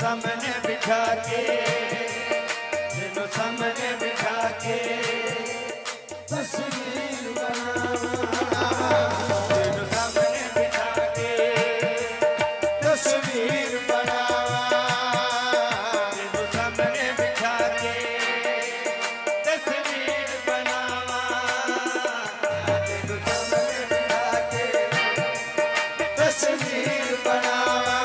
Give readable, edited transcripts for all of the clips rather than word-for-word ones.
सामने बिठा के, तेनू सामने बिठा के तस्वीर बनावा, तेनू सामने बिठा के तस्वीर बनावा, तेनू सामने बिठा के तस्वीर बनावा, तेनू सामने बिठा के तस्वीर बनावा।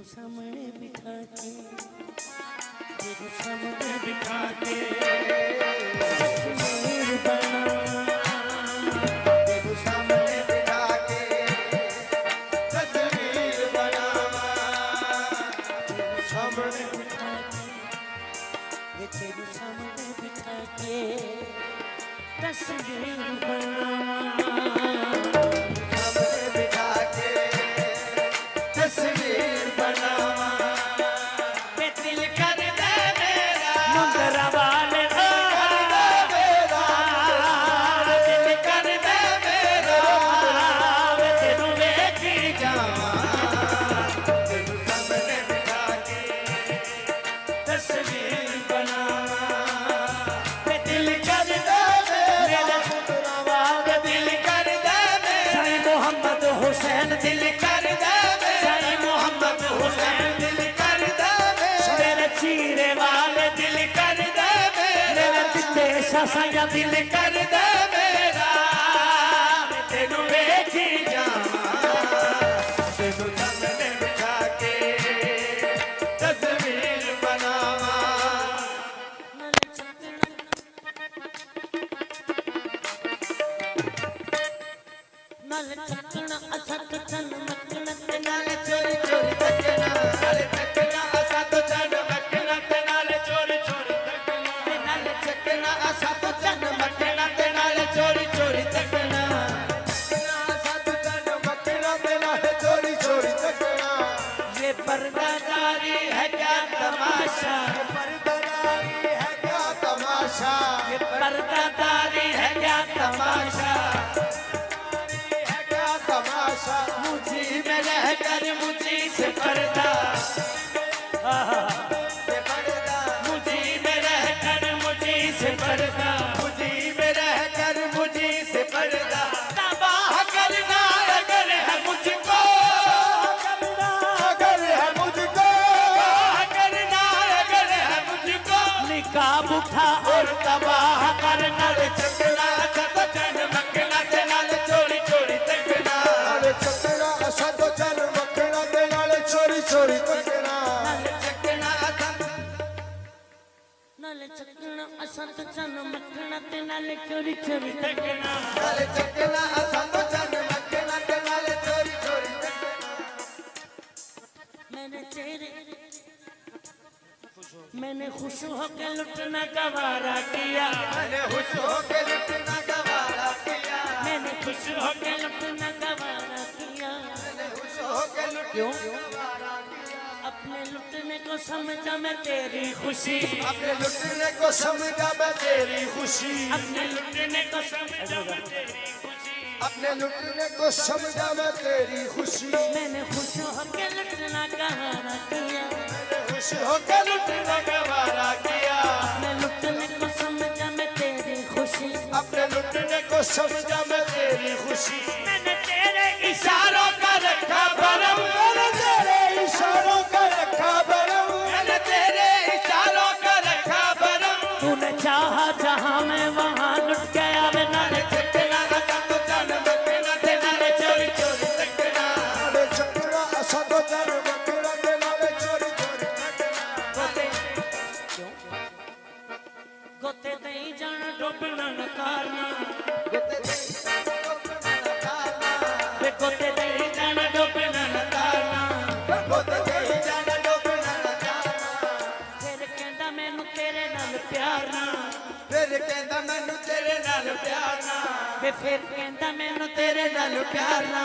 सामने बिठा के, तेरे सामने बिठा के तस्वीर बनावा, तेरे सामने बिठा के तस्वीर बनावा, तेरे सामने बिठा के, तेरे सामने बिठा के तस्वीर बनावा, सामने बिठा के तस्वीर बनावा, मैं दिल कर दे मेरा मुंदरा वाले दिल कर दे मेरा मैं तेनू वेखी जावा, तेरे सामने बिठा के तस्वीर बनावा, मैं दिल कर दे मेरा मुंदरा वाले दिल कर दे साईं मोहम्मद हुसैन दिल कर दे साईं मोहम्मद हुसैन दिल कर साया दिल कर दे मेरा तेनू वेखी जावां तेनू सामने बिठा के तस्वीर बनावा नाल चकना असा तो चन मकना ते नाल चोरी चोरी तकना नाल चकना असा तो चन मकना ते नाल चोरी चोरी तकना नाल चकना असा तो चन मकना ते नाल चोरी चोरी तकना असा तो चन मकना ते नाल चोरी चोरी तकना ये पर्दादारी है क्या तमाशा पर्दादारी है क्या तमाशा ये पर्दादारी है क्या तमाशा है क्या तमाशा मुझी में रहकर मुझी से पर्दा ये पर्दा मुझी में रहकर मुझी से पर्दा मुझी में रहकर मुझी से पर्दा तबाह करना अगर है मुझको अगर है मुझको तबाह करना अगर है मुझको निकाब उठा और तबाह करना रे चकना असा तो चन मकना ते नाल चोरी चोरी तकना नाल चकना असा तो चन मकना ते नाल चोरी चोरी तकना चकना असा नाल चकना असा तो चन मकना ते नाल चोरी चोरी तकना नाल चकना असा तो चन मकना ते नाल चोरी चोरी तकना मैंने खुश होकर लुटना गवारा किया मैंने खुश होके लुटना गवारा किया मैंने खुश होकर लुटना गवारा किया मैंने खुश होके लुटना गवारा किया अपने लुटने को समझा मैं तेरी खुशी अपने लुटने को समझा मैं तेरी खुशी अपने लुटने को समझा मैं तेरी खुशी अपने लुटने को समझा मैं तेरी खुशी मैंने खुश होकर लुटना गवारा किया मैंने खुश होके लुटना गवारा किया अपने लुटने को समझा मैं तेरी खुशी अपने लुटने को समझा मैं तेरी खुशी मैंने तेरे इशारों का रखा भरम मैंने तेरे इशारों का रखा भरम मैंने तेरे इशारों का रखा भरम तूने चाहा जहां मैं वहां लुट गया वे नाले चकना असा तो चन मकना ते नाल चोरी चोरी तकना नाल चकना असा तो चन मकना ते नाल चोरी चोरी तकना गोते दई जान डुबना न तारना गोते दे डुबना न तारना वे गोते दे जान डुबना न तारना गोते दे जान डुबना न तारना फिर कहंदा मैनू तेरे नाल प्यार ना फिर कहंदा मैनू तेरे नाल प्यार ना वे फिर कहंदा मैनू तेरे नाल प्यार ना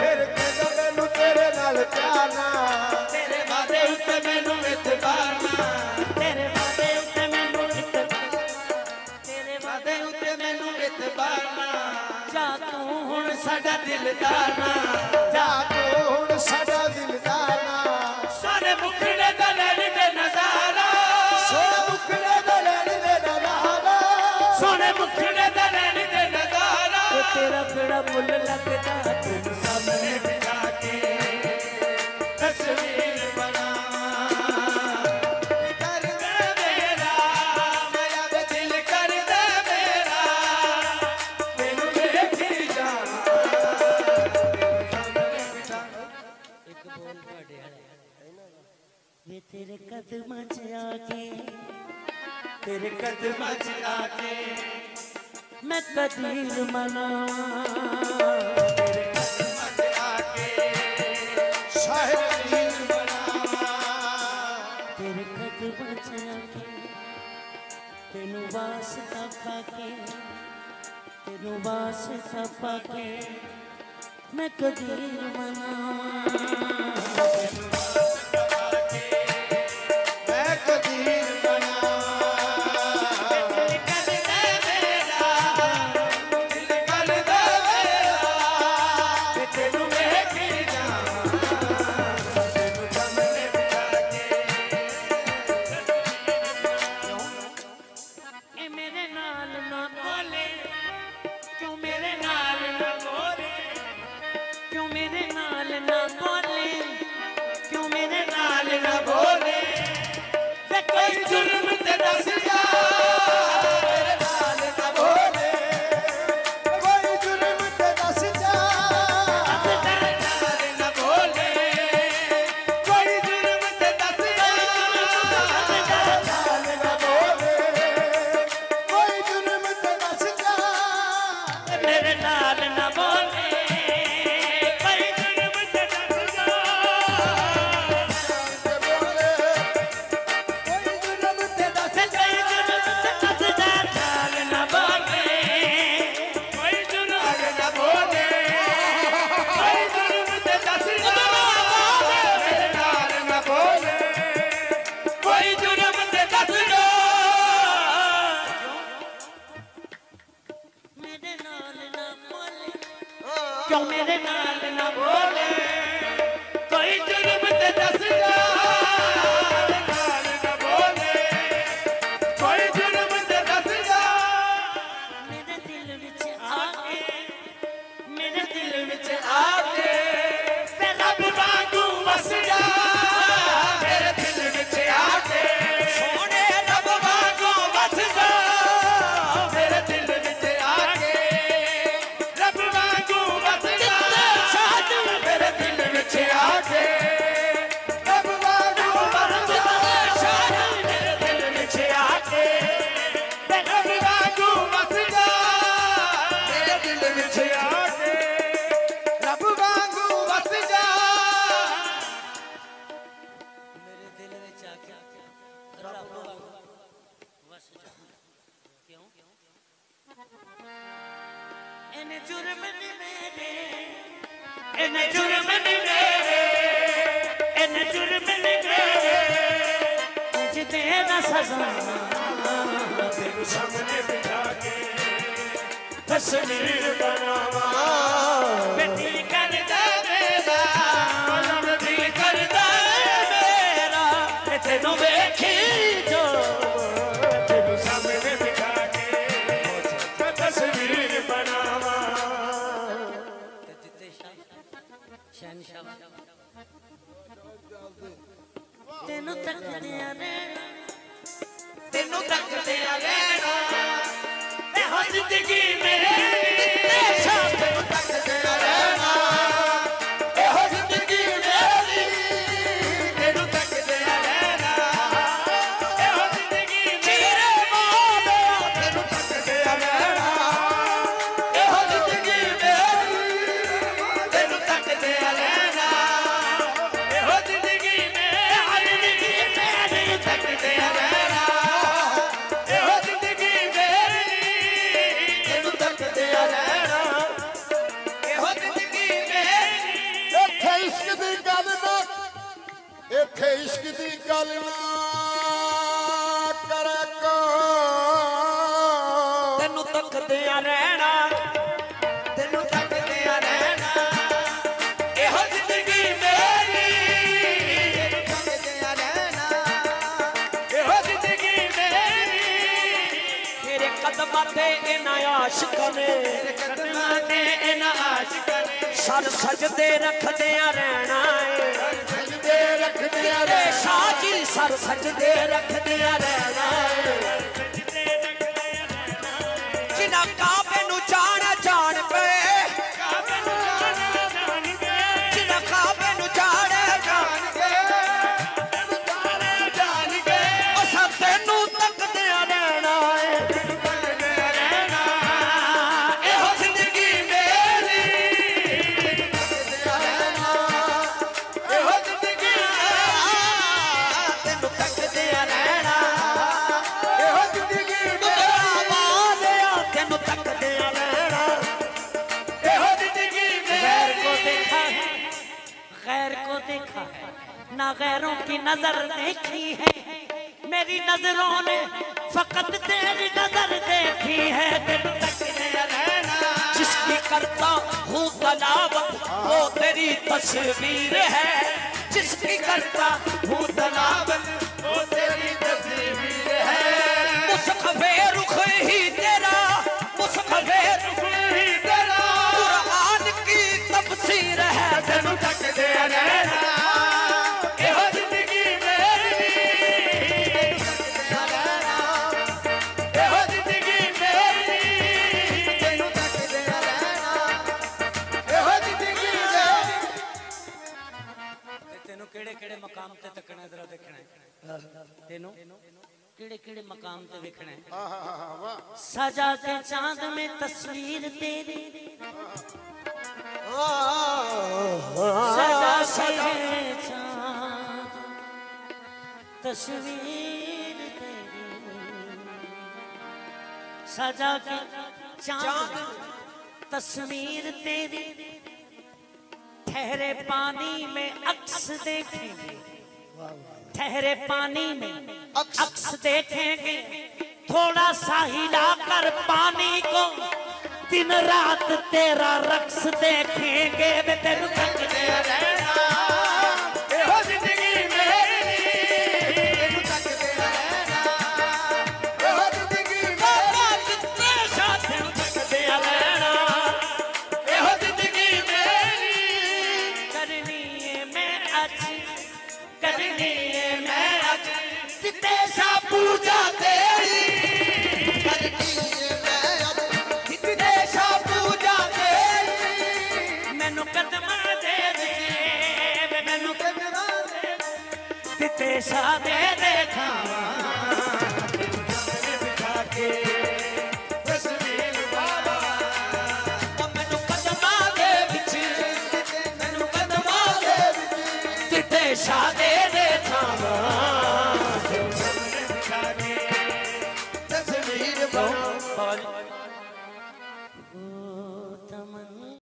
फिर कहंदा मैनू तेरे नाल प्यार ना तेरे वादे उत्ते मैनू इतबार ना तेरे वादे उत्ते मैनू तेरे वादे उत्ते मैनू इतबार ना जा तू हुण साडा दिलदार ना जा तू हुण साडा दिलदार ना सोने मुखड़े दा लैण दे नजारा सोना मुखड़े दा लैण दे नजारा सोने मुखड़े दा लैण दे नजारा ते तेरा बड़ा मुल लगदा तेरे सामने बिठा के तस्वीर बनावा कर दे मेरा माया दे दिल कर दे मेरा तेनू वेखी जावां वे तेरे कदमां च आके तेरे कदमां च आके मैं कदीर मनावां तेरे कदमां च आके शाहिद दिल बनावा तेरे कदमां च आके तेनू वास्ता पाके तेनू वास्ता पाके मैं कदीर मनावां मैं कदीर बनावा दिल कर दे मेरा दिल कर दे मेरा तेनू वेखी जावां तेनू सामने बिठा के ए मेरे नाल ना बोले क्यों मेरे नाल न बोले क्यों मेरे नाल ना बोले क्यों मेरे नाल न बोले वे कोई जुर्म ते दस जा मेरे नाल ना बोले कोई जुर्म ते दस जा ना बोले कोई जुर्म ते दस जा मेरे दिल विच आके मेरे दिल विच आके ते रब वांगू वस जा मेरे दिल विच आके सोने रब वांगू वस जा मेरे दिल विच आके रब वांगू वस जा मेरे दिल विच आके रब वांगू वस जा मेरे दिल विच आके रब वांगू वस जा मेरे दिल विच आके रब वांगू वस जा मेरे दिल विच आके रब वांगू वस जा क्यों इन्हें जुर्म नहीं मेरे इन्हें जुर्म नहीं मेरे इन्हें जुर्म नहीं मेरे मुझे देना सजा तेरे सामने बिठा के तस्वीर बनावा दिल कर दे मेरा कलम दिल कर दे मेरा तेनू वेखी जो तेरे सामने बिठा के तस्वीर बनावा शहनशाह तेनू तक दिया रे तेनू तक दे रहना ए हो जिंदगी मेरी तेनू तक दे रहना ए हो जिंदगी मेरी तेनू तक दे रहना ए हो जिंदगी मेरे मामे तेनू तक दे रहना ए हो जिंदगी मेरी तेनू तक दे रहना ए हो जिंदगी मेरी तक दे रहना ए हो जिंदगी मेरी तेनू तक दे रहना ए हो जिंदगी मेरी ਇੱਥੇ ਇਸ਼ਕ ਦੀ ਗੱਲ ਨਾ ਇੱਥੇ ਇਸ਼ਕ ਦੀ ਗੱਲ ਨਾ ਕਰੇ ਕੋ तेनू तक दे रहना तेनू तक दे रहना ए हो जिंदगी मेरी तेनू तक दे रहना ए हो जिंदगी मेरी तेरे कदमां ते इन्हां आशिकां ने तेरे कदमां ते इन्हां आशिकां ने सर सजदे रखदे रहना है ਸਜਦੇ ਰੱਖਦੇ ਆ रे शाह जी सर सजदे रखदे रहना है जिन्हां काबे नूं जान जान पे जिन्हां काबे नूं जान जान के ओ सब तेनू तकदे रहना है ए हो जिंदगी मेरी ए हो जिंदगी तेनू तकदे रहना ਇਹੋ ਜ਼ਿੰਦਗੀ तेनू तकदे रहना ए हो जिंदगी गैर को मेरी देखा है गैर को देखा है ना गैरों की नजर देखी है मेरी नजरों ने फकत तेरी नजर देखी है तेनू तकदे रहना जिसकी करता हूँ तलावत वो तेरी तस्वीर है जिसकी करता हूँ तलावत वो तेरी तस्वीर है मुस्कफे रुख ही तेरा मुस्कफे रुख ही तेरा कुरान की तफसीर है तेनू तक दे रहना ए हो जिंदगी मेरी तेनू तक दे रहना ए हो जिंदगी मेरी तेनू तक दे रहना ए हो जिंदगी मेरी तेनू केड़े केड़े मकाम ते तकना जरा देखना है तेनू केड़े केड़े मकाम ते देखना है ਹਾਂ ਹਾਂ ਹਾਂ ਵਾਹ सजा के चांद में तस्वीर तेरी सजा के चांद तस्वीर तेरी सजा के चांद तस्वीर तेरी ठहरे पानी में अक्स देखेंगे ठहरे पानी में अक्स देखेंगे थोड़ा सा हिलाकर पानी को दिन रात तेरा रक्स देखेंगे वे तेरे तकते रहना एहो जिंदगी मेरी तेनू तकदे रहना एहो जिंदगी मेरी कितने साथ तकते रहना एहो जिंदगी मेरी करनी है मैं अच्छी करनी है मैं अच्छी तेसा पूजा तेरी करनी है मैं अब कितने सा पूजा तेरी मैनू कदमा दे दे वे मैनू कदमा दे तेसा दे दे खावा बिठा के तस्वीर बाबा मैनू कदमा दे विच मैनू कदमा दे विच तेसा दे